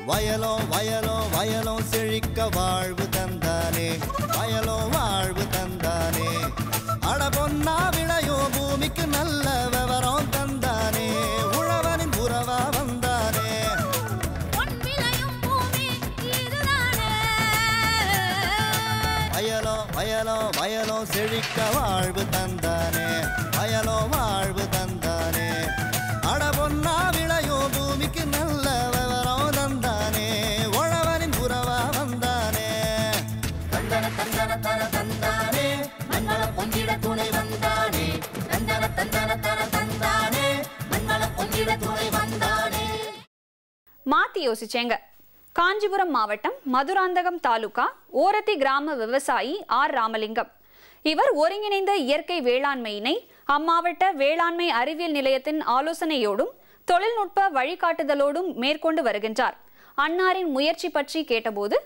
வயலோ வயலோ வயலோ செழிக்க வாழ்வு தந்தானே வயலோ வாழ்வு தந்தானே அட பொன்னா விளையோ பூமிக்கு நல்ல விவரம் தந்தானே உழவனின் உறவா வந்தானே வயலோ வயலோ வயலோ செழிக்க வாழ்வு தந்தானே வயலோ வாழ்வு தந்தானே அட பொன்னா விளையோ பூமிக்கு நல்ல விவரம் தந்தானே உழவனின் உறவா வந்தானே தந்தன தந்தன தன தந்தானே மண்வள பொங்கிட துணை வந்தானே தந்தன தந்தன தன தந்தானே மண்வள பொங்கிட துணை வந்தானே. மாத்தி யோசிச்சேங்க. காஞ்சிபுரம் மாவட்டம் மதுராந்தகம் தாலுகா ஓரத்தி கிராம விவசாயி ஆர் ராமலிங்கம். இவர் ஒருங்கிணைந்த இயற்கை வேளாண்மையினை அம்மாவட்ட வேளாண்மை அறிவியல் நிலையத்தின் ஆலோசனையோடும் தொழில்நுட்ப வழிகாட்டுதலோடும் மேற்கொண்டு வருகின்றார். அன்னாரின் முயற்சி பற்றி கேட்டபோது,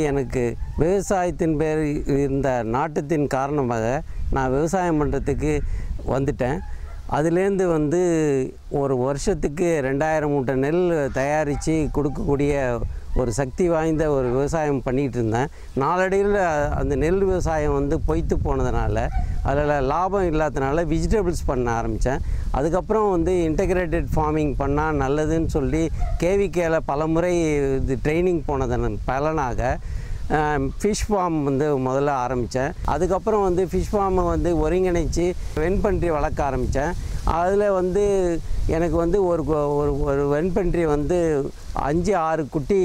எனக்கு விவசாயத்தின் பேர் இருந்த நாட்டத்தின் காரணமாக நான் விவசாயம் பண்ணுறதுக்கு வந்துட்டேன். அதுலேருந்து ஒரு வருஷத்துக்கு 2000 மூட்டை நெல் தயாரித்து கொடுக்கக்கூடிய ஒரு சக்தி வாய்ந்த ஒரு விவசாயம் பண்ணிகிட்டு இருந்தேன். நாளடைவில் அந்த நெல் விவசாயம் பொய்த்து போனதுனால அதில் லாபம் இல்லாததுனால வெஜிடபிள்ஸ் பண்ண ஆரம்பித்தேன். அதுக்கப்புறம் இன்டகிரேட்டட் ஃபார்மிங் பண்ணால் நல்லதுன்னு சொல்லி கேவிகேல பல முறை ட்ரைனிங் போனதன் பலனாக ஃபிஷ் ஃபார்ம் முதல்ல ஆரம்பித்தேன். அதுக்கப்புறம் ஃபிஷ் ஃபார்மை ஒருங்கிணைச்சு வெண்பன்றி வளர்க்க ஆரம்பித்தேன். அதில் எனக்கு ஒரு வெண்பன்றி 5-6 குட்டி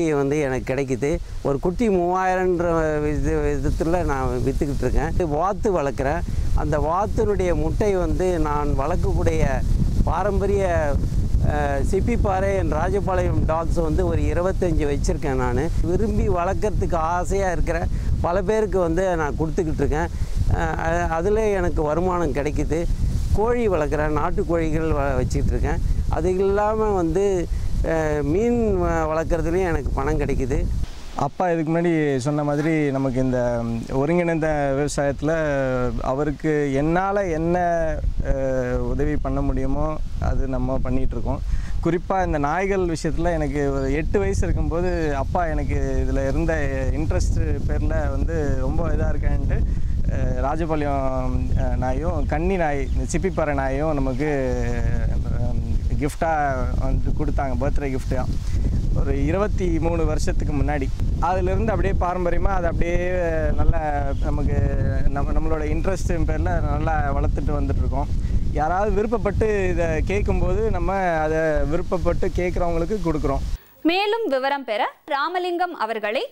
எனக்கு கிடைக்குது. ஒரு குட்டி 3000ன்ற விதத்தில் நான் விற்றுக்கிட்டு இருக்கேன். வாத்து வளர்க்குறேன். அந்த வாத்தினுடைய முட்டை நான் வளர்க்கக்கூடிய பாரம்பரிய சிப்பிப்பாறை ராஜபாளையம் டாக்ஸ் ஒரு 25 வச்சுருக்கேன். நான் விரும்பி வளர்க்குறதுக்கு ஆசையாக இருக்கிற பல பேருக்கு நான் கொடுத்துக்கிட்டு இருக்கேன். அதில் எனக்கு வருமானம் கிடைக்குது. கோழி வளர்க்குறேன். நாட்டுக்கோழிகள் வச்சுக்கிட்டு இருக்கேன். அது இல்லாமல் மீன் வளர்க்குறதுலேயும் எனக்கு பணம் கிடைக்குது. அப்பா இதுக்கு முன்னாடி சொன்ன மாதிரி நமக்கு இந்த ஒருங்கிணைந்த விவசாயத்தில் அவருக்கு என்னால் என்ன உதவி பண்ண முடியுமோ அது நம்ம பண்ணிகிட்ருக்கோம். குறிப்பாக இந்த நாய்கள் விஷயத்தில் எனக்கு ஒரு 8 வயசு இருக்கும்போது அப்பா எனக்கு இதில் இருந்த இன்ட்ரெஸ்ட்டு பேரில் ரொம்ப இதாக இருக்கேன்ட்டு ராஜபாளையம் நாயும் கன்னி நாய் இந்த சிப்பிப்பாறை நாயும் நமக்கு கிஃப்டாக கொடுத்தாங்க, பர்த்டே கிஃப்டாக. ஒரு 23 வருஷத்துக்கு முன்னாடி அதிலிருந்து அப்படியே பாரம்பரியமாக அதை அப்படியே நல்லா நமக்கு நம்மளோட இன்ட்ரெஸ்ட்டின் பேரில் நல்லா வளர்த்துட்டு வந்துட்டுருக்கோம். யாராவது விருப்பப்பட்டு இதை கேட்கும்போது நம்ம அதை விருப்பப்பட்டு கேட்குறவங்களுக்கு கொடுக்குறோம். மேலும் விவரம் பெற ராமலிங்கம் அவர்களை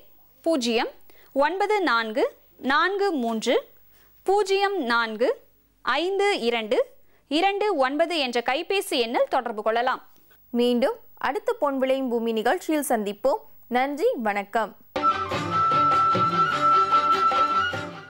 09440452229 என்ற கைபேசி எண்ணில் தொடர்பு கொள்ளலாம். மீண்டும் அடுத்த பொன் விளையும் பூமி நிகழ்ச்சியில் சந்திப்போம். நன்றி, வணக்கம்.